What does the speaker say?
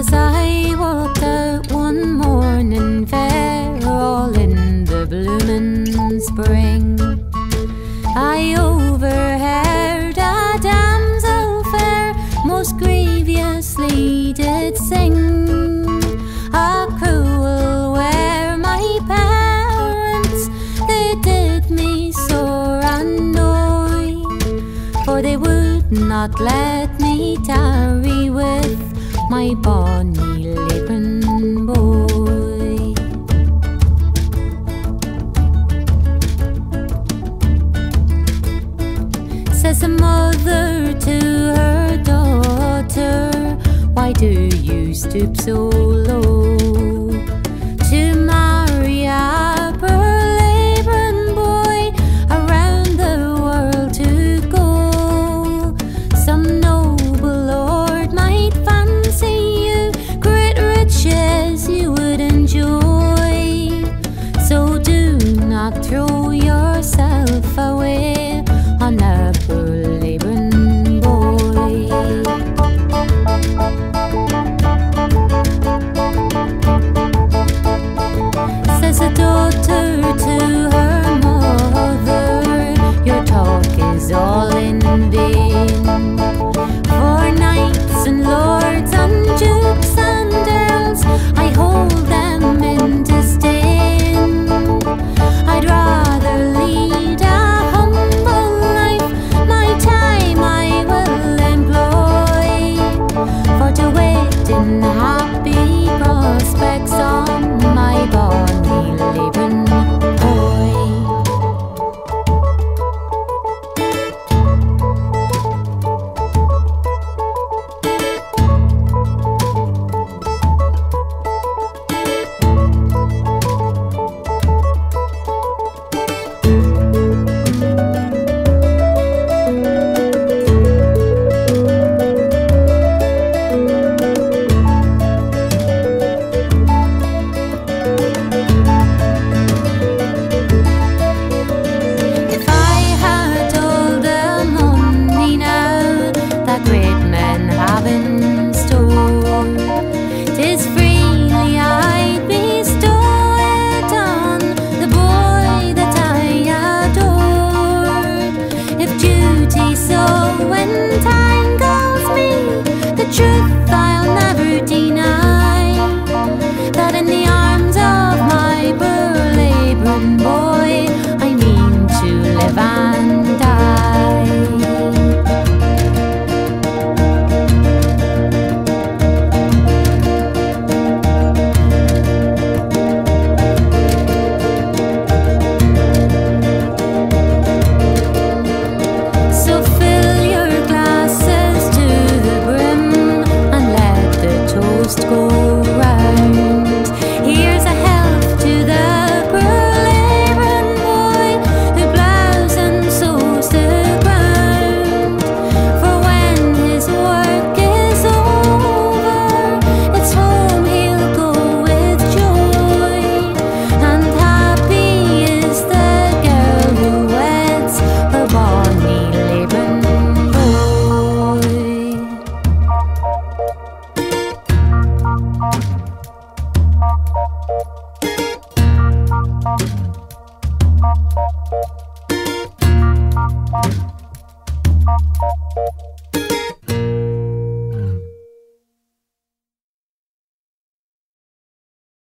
As I walked out one morning fair, all in the bloomin' spring, I overheard a damsel fair most grievously did sing. A cruel were my parents, they did me sore annoy, for they would not let me tarry with my bonny lippin' boy. Says a mother to her daughter, why do you stoop so low?